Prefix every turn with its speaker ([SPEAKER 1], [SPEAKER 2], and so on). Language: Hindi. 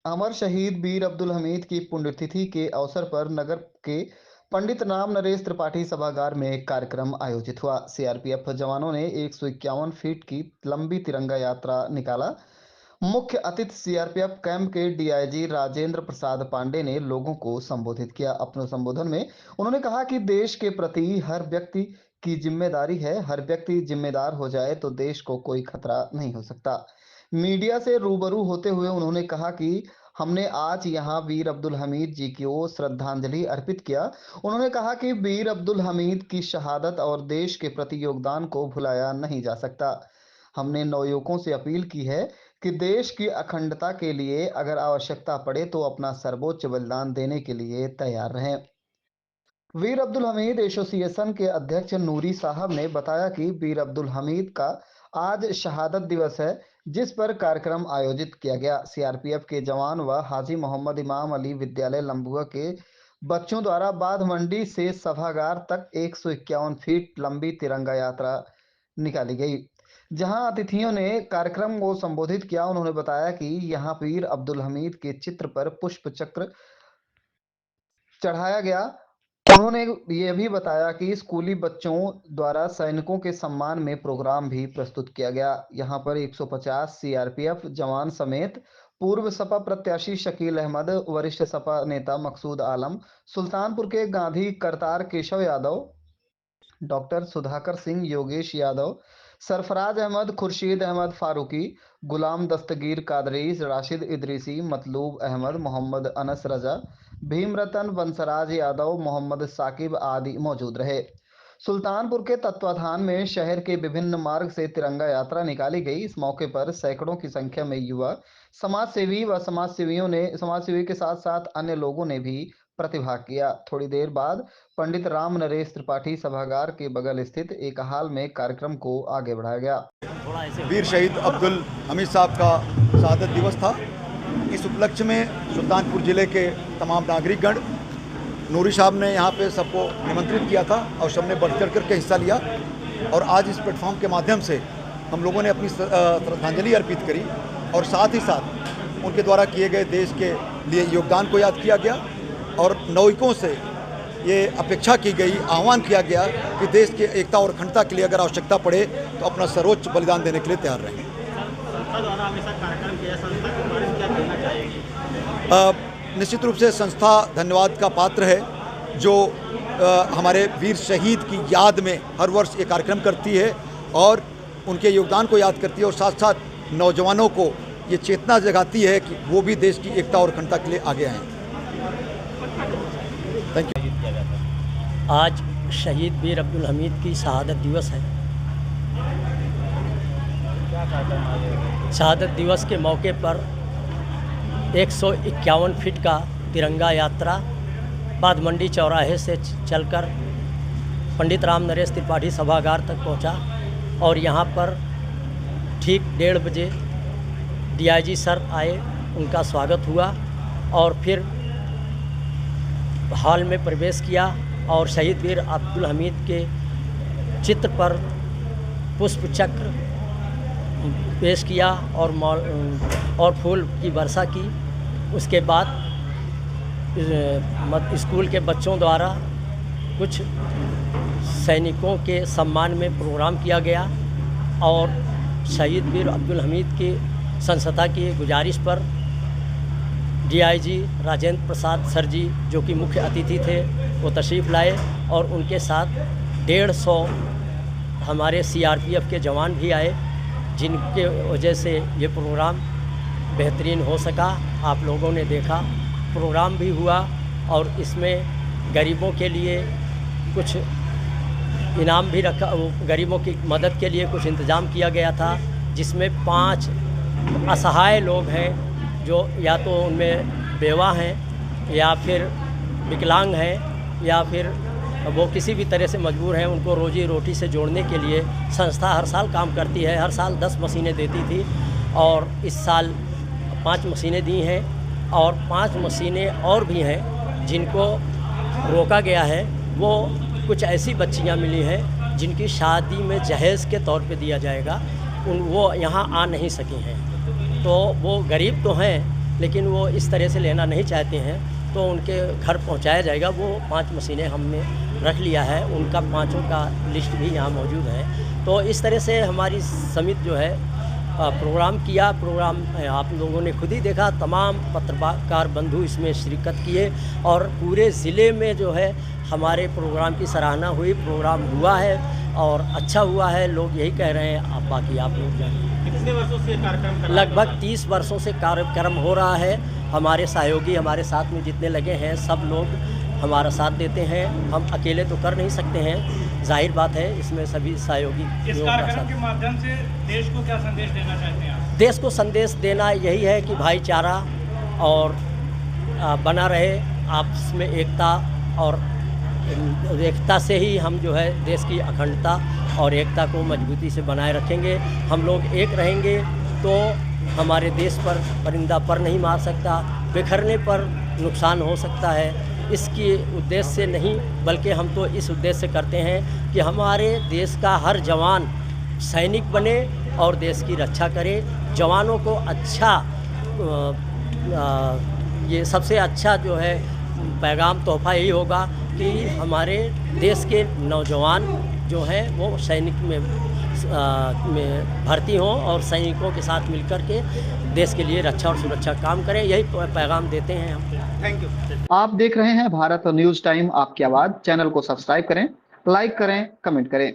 [SPEAKER 1] अमर शहीद वीर अब्दुल हमीद की पुण्यतिथि के अवसर पर नगर के पंडित राम नरेश त्रिपाठी सभागार में एक कार्यक्रम आयोजित हुआ। सीआरपीएफ जवानों ने 151 फीट की लंबी तिरंगा यात्रा निकाला। मुख्य अतिथि सीआरपीएफ कैंप के डीआईजी राजेंद्र प्रसाद पांडे ने लोगों को संबोधित किया। अपने संबोधन में उन्होंने कहा कि देश के प्रति हर व्यक्ति की जिम्मेदारी है। हर व्यक्ति जिम्मेदार हो जाए तो देश को कोई खतरा नहीं हो सकता। मीडिया से रूबरू होते हुए उन्होंने कहा कि हमने आज यहाँ वीर अब्दुल हमीद जी की ओर श्रद्धांजलि अर्पित किया। उन्होंने कहा कि वीर अब्दुल हमीद की शहादत और देश के प्रति योगदान को भुलाया नहीं जा सकता। हमने नवयुवकों से अपील की है कि देश की अखंडता के लिए अगर आवश्यकता पड़े तो अपना सर्वोच्च बलिदान देने के लिए तैयार रहें। वीर अब्दुल हमीद एसोसिएशन के अध्यक्ष नूरी साहब ने बताया कि वीर अब्दुल हमीद का आज शहादत दिवस है, जिस पर कार्यक्रम आयोजित किया गया। सीआरपीएफ के जवान व हाजी मोहम्मद इमाम अली विद्यालय लंबुआ के बच्चों द्वारा बाध मंडी से सभागार तक 151 फीट लंबी तिरंगा यात्रा निकाली गई, जहां अतिथियों ने कार्यक्रम को संबोधित किया। उन्होंने बताया कि यहां वीर अब्दुल हमीद के चित्र पर पुष्प चक्र चढ़ाया गया। उन्होंने ये भी बताया कि स्कूली बच्चों द्वारा सैनिकों के सम्मान में प्रोग्राम भी प्रस्तुत किया गया। यहां पर 150 सीआरपीएफ जवान समेत पूर्व सपा प्रत्याशी शकील अहमद, वरिष्ठ सपा नेता मकसूद आलम, सुल्तानपुर के गांधी करतार केशव यादव, डॉक्टर सुधाकर सिंह, योगेश यादव, सरफराज अहमद, खुर्शीद अहमद फारूकी, गुलाम दस्तगीर कादरी, राशिद इदरीसी, मतलूब अहमद, मोहम्मद अनस रजा, भीम रतन, बंसराज यादव, मोहम्मद साकिब आदि मौजूद रहे। सुल्तानपुर के तत्वाधान में शहर के विभिन्न मार्ग से तिरंगा यात्रा निकाली गई। इस मौके पर सैकड़ों की संख्या में युवा, समाज सेवी के साथ साथ अन्य लोगों ने भी प्रतिभाग किया। थोड़ी देर बाद पंडित राम नरेश त्रिपाठी सभागार के बगल स्थित एक हॉल में कार्यक्रम को आगे बढ़ाया गया।
[SPEAKER 2] वीर शहीद अब्दुल हमीद साहब का शहादत दिवस था। इस उपलक्ष्य में सुल्तानपुर ज़िले के तमाम नागरिकगण, नूरी साहब ने यहाँ पे सबको निमंत्रित किया था और सबने बढ़ चढ़ करके हिस्सा लिया। और आज इस प्लेटफॉर्म के माध्यम से हम लोगों ने अपनी श्रद्धांजलि अर्पित करी और साथ ही साथ उनके द्वारा किए गए देश के लिए योगदान को याद किया गया। और नौयुवकों से ये अपेक्षा की गई, आह्वान किया गया कि देश की एकता और अखंडता के लिए अगर आवश्यकता पड़े तो अपना सर्वोच्च बलिदान देने के लिए तैयार रहें।
[SPEAKER 3] संस्था द्वारा हमेशा कार्यक्रम किया, संस्था के बारे में क्या कहना चाहेंगे?
[SPEAKER 2] निश्चित रूप से संस्था धन्यवाद का पात्र है, जो हमारे वीर शहीद की याद में हर वर्ष ये कार्यक्रम करती है और उनके योगदान को याद करती है और साथ साथ नौजवानों को ये चेतना जगाती है कि वो भी देश की एकता और अखंडता के लिए आगे आएँ। Thank you.
[SPEAKER 4] आज शहीद वीर अब्दुल हमीद की शहादत दिवस है। शहादत दिवस के मौके पर 151 फीट का तिरंगा यात्रा बाध मंडी चौराहे से चलकर पंडित राम नरेश त्रिपाठी सभागार तक पहुंचा और यहां पर ठीक 1:30 बजे डीआईजी सर आए, उनका स्वागत हुआ और फिर हॉल में प्रवेश किया और शहीद वीर अब्दुल हमीद के चित्र पर पुष्प चक्र पेश किया और फूल की वर्षा की। उसके बाद स्कूल के बच्चों द्वारा कुछ सैनिकों के सम्मान में प्रोग्राम किया गया और शहीद वीर अब्दुल हमीद की संस्था की गुजारिश पर डीआईजी राजेंद्र प्रसाद सर जी, जो कि मुख्य अतिथि थे, वो तशरीफ़ लाए और उनके साथ 150 हमारे सीआरपीएफ के जवान भी आए, जिनके वजह से ये प्रोग्राम बेहतरीन हो सका। आप लोगों ने देखा, प्रोग्राम भी हुआ और इसमें गरीबों के लिए कुछ इनाम भी रखा, गरीबों की मदद के लिए कुछ इंतज़ाम किया गया था, जिसमें 5 असहाय लोग हैं जो या तो उनमें बेवा हैं या फिर विकलांग हैं या फिर वो किसी भी तरह से मजबूर हैं। उनको रोजी रोटी से जोड़ने के लिए संस्था हर साल काम करती है। हर साल 10 मशीनें देती थी और इस साल 5 मशीनें दी हैं और 5 मशीनें और भी हैं जिनको रोका गया है। वो कुछ ऐसी बच्चियां मिली हैं जिनकी शादी में जहेज़ के तौर पे दिया जाएगा, वो यहाँ आ नहीं सकी हैं। तो वो गरीब तो हैं लेकिन वो इस तरह से लेना नहीं चाहते हैं, तो उनके घर पहुंचाया जाएगा। वो 5 मशीनें हमने रख लिया है, उनका 5ों का लिस्ट भी यहाँ मौजूद है। तो इस तरह से हमारी समिति जो है प्रोग्राम किया। प्रोग्राम आप लोगों ने खुद ही देखा, तमाम पत्रकार बंधु इसमें शिरकत किए और पूरे ज़िले में जो है हमारे प्रोग्राम की सराहना हुई। प्रोग्राम हुआ है और अच्छा हुआ है, लोग यही कह रहे हैं। अब बाकी आप लोग जानिए।
[SPEAKER 3] कितने वर्षों से कार्यक्रम कर रहे हैं?
[SPEAKER 4] लगभग 30 वर्षों से कार्यक्रम हो रहा है। हमारे सहयोगी हमारे साथ में जितने लगे हैं, सब लोग हमारा साथ देते हैं। हम अकेले तो कर नहीं सकते हैं, जाहिर बात है, इसमें सभी सहयोगी
[SPEAKER 5] इस कार्यक्रम के माध्यम से देश को क्या संदेश देना चाहते हैं आप?
[SPEAKER 4] देश को संदेश देना यही है कि भाईचारा और बना रहे, आपस में एकता, और एकता से ही हम जो है देश की अखंडता और एकता को मजबूती से बनाए रखेंगे। हम लोग एक रहेंगे तो हमारे देश पर परिंदा पर नहीं मार सकता, बिखरने पर नुकसान हो सकता है। इसके उद्देश्य से नहीं, बल्कि हम तो इस उद्देश्य से करते हैं कि हमारे देश का हर जवान सैनिक बने और देश की रक्षा करे। जवानों को अच्छा ये सबसे अच्छा जो है पैगाम तोहफ़ा यही होगा कि हमारे देश के नौजवान जो हैं वो सैनिक में भर्ती हों और सैनिकों के साथ मिलकर के देश के लिए रक्षा और सुरक्षा काम करें। यही पैगाम देते हैं हम।
[SPEAKER 3] Thank you.
[SPEAKER 1] आप देख रहे हैं भारत न्यूज टाइम, आपकी आवाज। चैनल को सब्सक्राइब करें, लाइक करें, कमेंट करें।